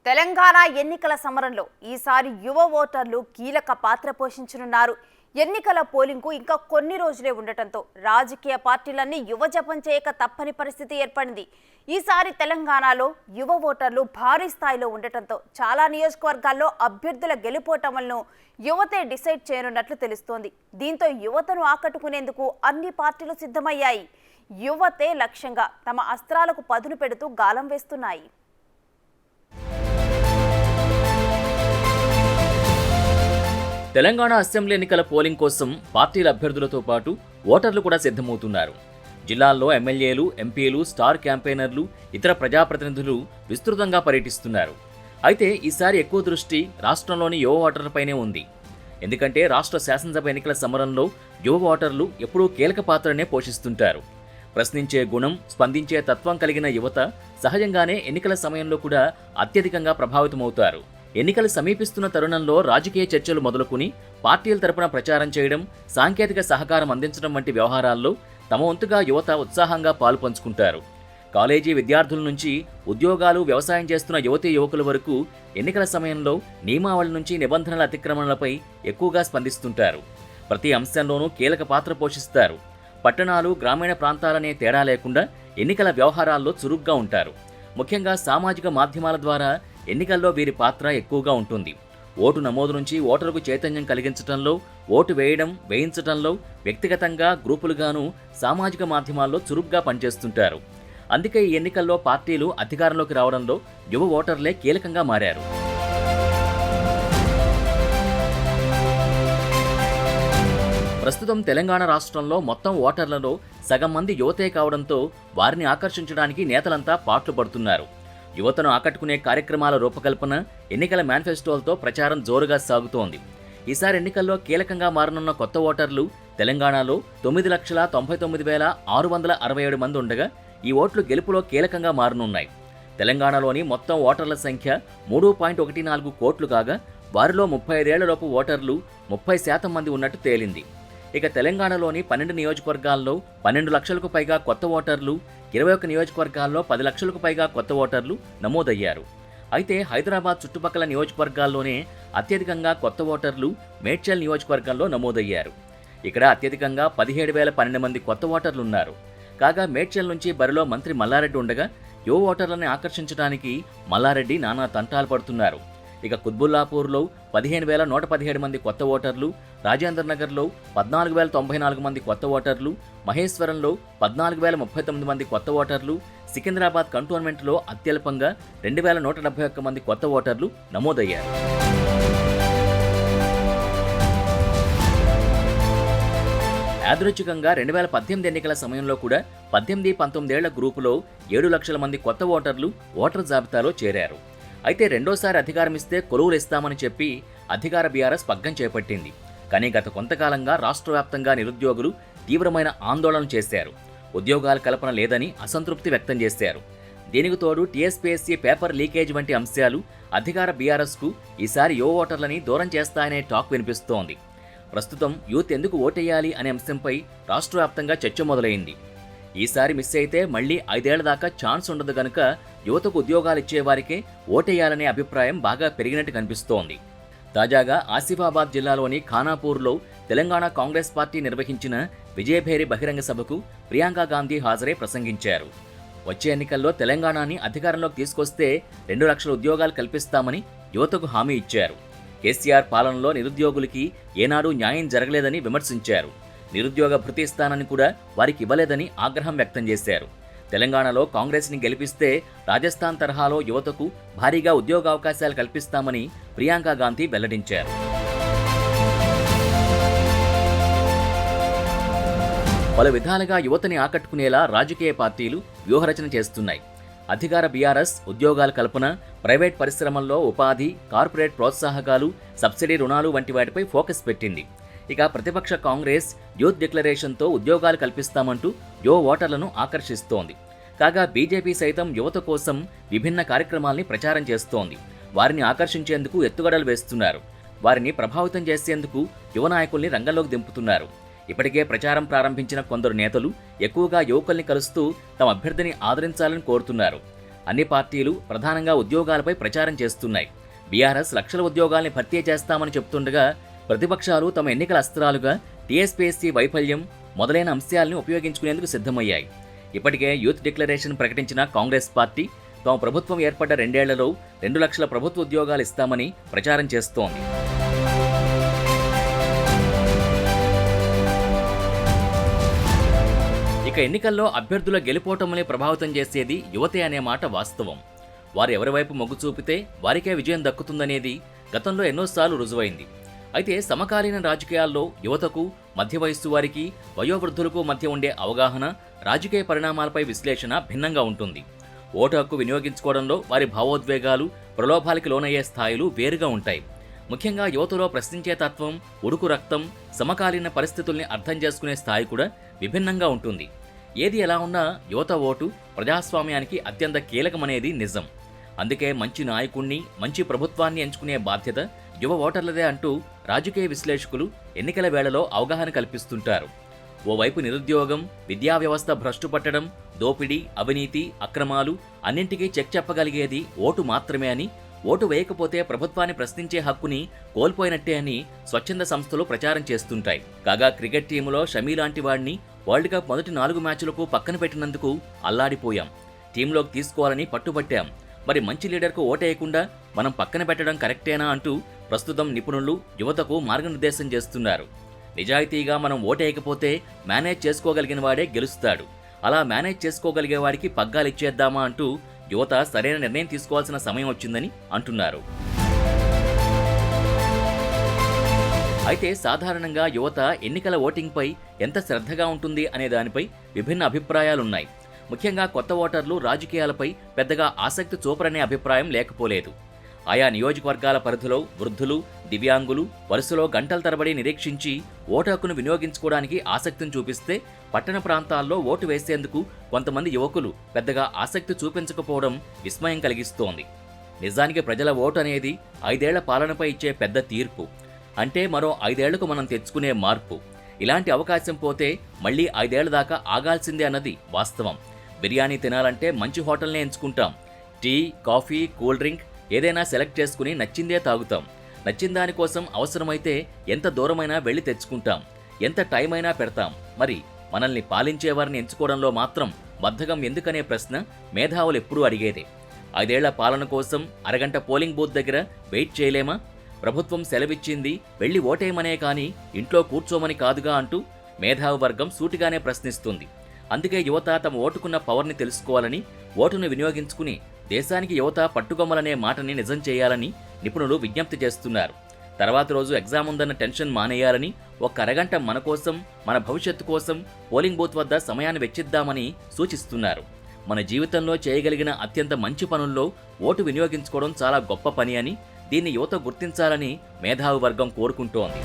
తెలంగాణ ఎన్నికల సమరంలో ఈసారి యువ ఓటర్లు కీలక పాత్ర పోషించనున్నారు. ఎన్నికల పోలింగ్కు ఇంకా కొన్ని రోజులే ఉండటంతో రాజకీయ పార్టీలన్నీ యువ జపం చేయక తప్పని పరిస్థితి ఏర్పడింది. ఈసారి తెలంగాణలో యువ ఓటర్లు భారీ స్థాయిలో ఉండటంతో చాలా నియోజకవర్గాల్లో అభ్యర్థుల గెలుపోటములను యువతే డిసైడ్ చేయనున్నట్లు తెలుస్తోంది. దీంతో యువతను ఆకట్టుకునేందుకు అన్ని పార్టీలు సిద్ధమయ్యాయి. యువతే లక్ష్యంగా తమ అస్త్రాలకు పదును పెడుతూ గాలం వేస్తున్నాయి. తెలంగాణ అసెంబ్లీ ఎన్నికల పోలింగ్ కోసం పార్టీల అభ్యర్థులతో పాటు ఓటర్లు కూడా సిద్ధమవుతున్నారు. జిల్లాల్లో ఎమ్మెల్యేలు, ఎంపీలు, స్టార్ క్యాంపెయినర్లు, ఇతర ప్రజాప్రతినిధులు విస్తృతంగా పర్యటిస్తున్నారు. అయితే ఈసారి ఎక్కువ దృష్టి రాష్ట్రంలోని యువ ఓటర్లపైనే ఉంది. ఎందుకంటే రాష్ట్ర శాసనసభ ఎన్నికల సమరంలో యువ ఓటర్లు ఎప్పుడూ కీలక పాత్రనే పోషిస్తుంటారు. ప్రశ్నించే గుణం, స్పందించే తత్వం కలిగిన యువత సహజంగానే ఎన్నికల సమయంలో కూడా అత్యధికంగా ప్రభావితమవుతారు. ఎన్నికలు సమీపిస్తున్న తరుణంలో రాజకీయ చర్చలు మొదలుకుని పార్టీల తరపున ప్రచారం చేయడం, సాంకేతిక సహకారం అందించడం వంటి వ్యవహారాల్లో తమ వంతుగా యువత ఉత్సాహంగా పాలుపంచుకుంటారు. కాలేజీ విద్యార్థుల నుంచి ఉద్యోగాలు, వ్యవసాయం చేస్తున్న యువతీ యువకుల వరకు ఎన్నికల సమయంలో నియమావళి నుంచి నిబంధనల అతిక్రమణలపై ఎక్కువగా స్పందిస్తుంటారు. ప్రతి అంశంలోనూ కీలక పాత్ర పోషిస్తారు. పట్టణాలు, గ్రామీణ ప్రాంతాలనే తేడా లేకుండా ఎన్నికల వ్యవహారాల్లో చురుగ్గా ఉంటారు. ముఖ్యంగా సామాజిక మాధ్యమాల ద్వారా ఎన్నికల్లో వీరి పాత్ర ఎక్కువగా ఉంటుంది. ఓటు నమోదు నుంచి ఓటరుకు చైతన్యం కలిగించడంలో, ఓటు వేయడం, వేయించడంలో వ్యక్తిగతంగా, గ్రూపులుగాను సామాజిక మాధ్యమాల్లో చురుగ్గా పనిచేస్తుంటారు. అందుకే ఈ ఎన్నికల్లో పార్టీలు అధికారంలోకి రావడంలో యువ ఓటర్లే కీలకంగా మారారు. ప్రస్తుతం తెలంగాణ రాష్ట్రంలో మొత్తం ఓటర్లలో సగం మంది యువతే కావడంతో వారిని ఆకర్షించడానికి నేతలంతా పాట్లు పడుతున్నారు. యువతను ఆకట్టుకునే కార్యక్రమాల రూపకల్పన, ఎన్నికల మేనిఫెస్టోలతో ప్రచారం జోరుగా సాగుతోంది. ఈసారి ఎన్నికల్లో కీలకంగా మారనున్న కొత్త ఓటర్లు తెలంగాణలో 9,99,667 మంది ఉండగా ఈ ఓట్లు గెలుపులో కీలకంగా మారనున్నాయి. తెలంగాణలోని మొత్తం ఓటర్ల సంఖ్య 3.14 కోట్లు కాగా వారిలో 35 ఏళ్లలోపు ఓటర్లు 30% మంది ఉన్నట్టు తేలింది. ఇక తెలంగాణలోని 12 నియోజకవర్గాల్లో 12 లక్షలకు పైగా కొత్త ఓటర్లు, 21 నియోజకవర్గాల్లో 10 లక్షలకు పైగా కొత్త ఓటర్లు నమోదయ్యారు. అయితే హైదరాబాద్ చుట్టుపక్కల నియోజకవర్గాల్లోనే అత్యధికంగా కొత్త ఓటర్లు మేడ్చల్ నియోజకవర్గంలో నమోదయ్యారు. ఇక్కడ అత్యధికంగా 17,012 మంది కొత్త ఓటర్లున్నారు. కాగా మేడ్చల్ నుంచి బరిలో మంత్రి మల్లారెడ్డి ఉండగా యువ ఓటర్లను ఆకర్షించడానికి మల్లారెడ్డి నానా తంటాలు పడుతున్నారు. ఇక కుత్బుల్లాపూర్లో 15,117 మంది కొత్త ఓటర్లు, రాజేంద్రనగర్లో 14,094 మంది కొత్త ఓటర్లు, మహేశ్వరంలో 14,039 మంది కొత్త ఓటర్లు, సికింద్రాబాద్ కంటోన్మెంట్లో అత్యల్పంగా 2,171 మంది కొత్త ఓటర్లు నమోదయ్యారు. యాదృచ్ఛికంగా 2018 ఎన్నికల సమయంలో కూడా 18-19 ఏళ్ల గ్రూపులో 7 లక్షల మంది కొత్త ఓటర్లు ఓటర్ జాబితాలో చేరారు. అయితే రెండోసారి అధికారం ఇస్తే కొలువులు ఇస్తామని చెప్పి అధికార బీఆర్ఎస్ పగ్గం చేపట్టింది. కానీ గత కొంతకాలంగా రాష్ట్ర వ్యాప్తంగా నిరుద్యోగులు తీవ్రమైన ఆందోళన చేశారు. ఉద్యోగాల కల్పన లేదని అసంతృప్తి వ్యక్తం చేశారు. దీనికి తోడు టీఎస్పీఎస్సీ పేపర్ లీకేజ్ వంటి అంశాలు అధికార బీఆర్ఎస్కు ఈసారి యువ ఓటర్లని దూరం చేస్తాయనే టాక్ వినిపిస్తోంది. ప్రస్తుతం యూత్ ఎందుకు ఓటేయాలి అనే అంశంపై రాష్ట్ర వ్యాప్తంగా చర్చ మొదలైంది. ఈసారి మిస్ అయితే మళ్లీ 5 ఏళ్ల దాకా ఛాన్స్ ఉండదు గనుక యువతకు ఉద్యోగాలు ఇచ్చేవారికే ఓటేయాలనే అభిప్రాయం బాగా పెరిగినట్టు కనిపిస్తోంది. తాజాగా ఆసిఫాబాద్ జిల్లాలోని ఖానాపూర్లో తెలంగాణ కాంగ్రెస్ పార్టీ నిర్వహించిన విజయభేరి బహిరంగ సభకు ప్రియాంక గాంధీ హాజరై ప్రసంగించారు. వచ్చే ఎన్నికల్లో తెలంగాణని అధికారంలోకి తీసుకొస్తే 2 లక్షల ఉద్యోగాలు కల్పిస్తామని యువతకు హామీ ఇచ్చారు. కేసీఆర్ పాలనలో నిరుద్యోగులకి ఏనాడూ న్యాయం జరగలేదని విమర్శించారు. నిరుద్యోగ భృతి ఇస్తానని కూడా వారికి ఇవ్వలేదని ఆగ్రహం వ్యక్తం చేశారు. తెలంగాణలో కాంగ్రెస్ని గెలిపిస్తే రాజస్థాన్ తరహాలో యువతకు భారీగా ఉద్యోగావకాశాలు కల్పిస్తామని ప్రియాంక గాంధీ వెల్లడించారు. పలు విధాలుగా యువతని ఆకట్టుకునేలా రాజకీయ పార్టీలు వ్యూహరచన చేస్తున్నాయి. అధికార బీఆర్ఎస్ ఉద్యోగాల కల్పన, ప్రైవేట్ పరిశ్రమల్లో ఉపాధి, కార్పొరేట్ ప్రోత్సాహకాలు, సబ్సిడీ రుణాలు వంటి వాటిపై ఫోకస్ పెట్టింది. ఇక ప్రతిపక్ష కాంగ్రెస్ యూత్ డిక్లరేషన్తో ఉద్యోగాలు కల్పిస్తామంటూ యువ ఓటర్లను ఆకర్షిస్తోంది. కాగా బీజేపీ సైతం యువత కోసం విభిన్న కార్యక్రమాల్ని ప్రచారం చేస్తోంది. వారిని ఆకర్షించేందుకు ఎత్తుగడలు వేస్తున్నారు. వారిని ప్రభావితం చేసేందుకు యువ నాయకుల్ని రంగంలోకి దింపుతున్నారు. ఇప్పటికే ప్రచారం ప్రారంభించిన కొందరు నేతలు ఎక్కువగా యువకుల్ని కలుస్తూ తమ అభ్యర్థిని ఆదరించాలని కోరుతున్నారు. అన్ని పార్టీలు ప్రధానంగా ఉద్యోగాలపై ప్రచారం చేస్తున్నాయి. బీఆర్ఎస్ లక్షల ఉద్యోగాల్ని భర్తీ చేస్తామని చెప్తుండగా ప్రతిపక్షాలు తమ ఎన్నికల అస్త్రాలుగా టీఎస్పీఎస్సీ వైఫల్యం మొదలైన అంశాలను ఉపయోగించుకునేందుకు సిద్ధమయ్యాయి. ఇప్పటికే యూత్ డిక్లరేషన్ ప్రకటించిన కాంగ్రెస్ పార్టీ తమ ప్రభుత్వం ఏర్పడ్డ 2 ఏళ్లలో 2 లక్షల ప్రభుత్వ ఉద్యోగాలు ఇస్తామని ప్రచారం చేస్తోంది. ఇక ఎన్నికల్లో అభ్యర్థుల గెలుపోటములే ప్రభావితం చేసేది యువతే అనే మాట వాస్తవం. వారు ఎవరి వైపు మొగ్గు చూపితే వారికే విజయం దక్కుతుందనేది గతంలో ఎన్నోసార్లు రుజువైంది. అయితే సమకాలీన రాజకీయాల్లో యువతకు, మధ్య వయస్సు వారికి, వయోవృద్ధులకు మధ్య ఉండే అవగాహన, రాజకీయ పరిణామాలపై విశ్లేషణ భిన్నంగా ఉంటుంది. ఓటు హక్కు వినియోగించుకోవడంలో వారి భావోద్వేగాలు, ప్రలోభాలకి లోనయ్యే స్థాయిలు వేరుగా ఉంటాయి. ముఖ్యంగా యువతలో ప్రశ్నించే తత్వం, ఉడుకు రక్తం, సమకాలీన పరిస్థితుల్ని అర్థం చేసుకునే స్థాయి కూడా విభిన్నంగా ఉంటుంది. ఏది ఎలా ఉన్నా యువత ఓటు ప్రజాస్వామ్యానికి అత్యంత కీలకమనేది నిజం. అందుకే మంచి నాయకుణ్ణి, మంచి ప్రభుత్వాన్ని ఎంచుకునే బాధ్యత యువ ఓటర్లదే అంటూ రాజకీయ విశ్లేషకులు ఎన్నికల వేళలో అవగాహన కల్పిస్తుంటారు. ఓవైపు నిరుద్యోగం, విద్యా వ్యవస్థ భ్రష్టు పట్టడం, దోపిడీ, అవినీతి, అక్రమాలు అన్నింటికీ చెక్ చెప్పగలిగేది ఓటు మాత్రమే అని, ఓటు వేయకపోతే ప్రభుత్వాన్ని ప్రశ్నించే హక్కుని కోల్పోయినట్టే అని స్వచ్ఛంద సంస్థలు ప్రచారం చేస్తుంటాయి. కాగా క్రికెట్ టీములో షమీ లాంటి వాడిని వరల్డ్ కప్ మొదటి 4 మ్యాచ్లకు పక్కన పెట్టినందుకు అల్లాడిపోయాం. టీంలోకి తీసుకోవాలని పట్టుబట్టాం. మరి మంచి లీడర్కు ఓటేయకుండా మనం పక్కన పెట్టడం కరెక్టేనా అంటూ ప్రస్తుతం నిపుణులు యువతకు మార్గనిర్దేశం చేస్తున్నారు. నిజాయితీగా మనం ఓటేయకపోతే మేనేజ్ చేసుకోగలిగిన వాడే గెలుస్తాడు. అలా మేనేజ్ చేసుకోగలిగే వాడికి పగ్గాలిచ్చేద్దామా అంటూ యువత సరైన నిర్ణయం తీసుకోవాల్సిన సమయం వచ్చిందని అంటున్నారు. అయితే సాధారణంగా యువత ఎన్నికల ఓటింగ్పై ఎంత శ్రద్ధగా ఉంటుంది అనే దానిపై విభిన్న అభిప్రాయాలున్నాయి. ముఖ్యంగా కొత్త ఓటర్లు రాజకీయాలపై పెద్దగా ఆసక్తి చూపరనే అభిప్రాయం లేకపోలేదు. ఆయా నియోజకవర్గాల పరిధిలో వృద్ధులు, దివ్యాంగులు వరుసలో గంటల తరబడి నిరీక్షించి ఓటు హక్కును వినియోగించుకోవడానికి ఆసక్తిని చూపిస్తే, పట్టణ ప్రాంతాల్లో ఓటు వేసేందుకు కొంతమంది యువకులు పెద్దగా ఆసక్తి చూపించకపోవడం విస్మయం కలిగిస్తోంది. నిజానికి ప్రజల ఓటు అనేది 5 ఏళ్ల పాలనపై ఇచ్చే పెద్ద తీర్పు. అంటే మరో 5 ఏళ్లకు మనం తెచ్చుకునే మార్పు. ఇలాంటి అవకాశం పోతే మళ్లీ 5 ఏళ్ల దాకా ఆగాల్సిందే అన్నది వాస్తవం. బిర్యానీ తినాలంటే మంచి హోటల్నే ఎంచుకుంటాం. టీ, కాఫీ, కూల్ డ్రింక్ ఏదైనా సెలెక్ట్ చేసుకుని నచ్చిందే తాగుతాం. నచ్చిన దానికోసం అవసరమైతే ఎంత దూరమైనా వెళ్లి తెచ్చుకుంటాం. ఎంత టైం అయినా పెడతాం. మరి మనల్ని పాలించేవారిని ఎంచుకోవడంలో మాత్రం బద్ధకం ఎందుకనే ప్రశ్న మేధావులు ఎప్పుడూ అడిగేదే. 5 ఏళ్ల పాలన కోసం అరగంట పోలింగ్ బూత్ దగ్గర వెయిట్ చేయలేమా? ప్రభుత్వం సెలవిచ్చింది వెళ్లి ఓటేయమనే కానీ ఇంట్లో కూర్చోమని కాదుగా అంటూ మేధావి వర్గం సూటిగానే ప్రశ్నిస్తుంది. అందుకే యువత తమ ఓటుకున్న పవర్ని తెలుసుకోవాలని, ఓటును వినియోగించుకుని దేశానికి యువత పట్టుగొమ్మలనే మాటని నిజం చేయాలని నిపుణులు విజ్ఞప్తి చేస్తున్నారు. తర్వాత రోజు ఎగ్జామ్ ఉందన్న టెన్షన్ మానేయాలని, ఒక్క అరగంట మన కోసం, మన భవిష్యత్తు కోసం పోలింగ్ బూత్ వద్ద సమయాన్ని వెచ్చిద్దామని సూచిస్తున్నారు. మన జీవితంలో చేయగలిగిన అత్యంత మంచి పనుల్లో ఓటు వినియోగించుకోవడం చాలా గొప్ప పని అని, దీన్ని యువత గుర్తించాలని మేధావి వర్గం కోరుకుంటోంది.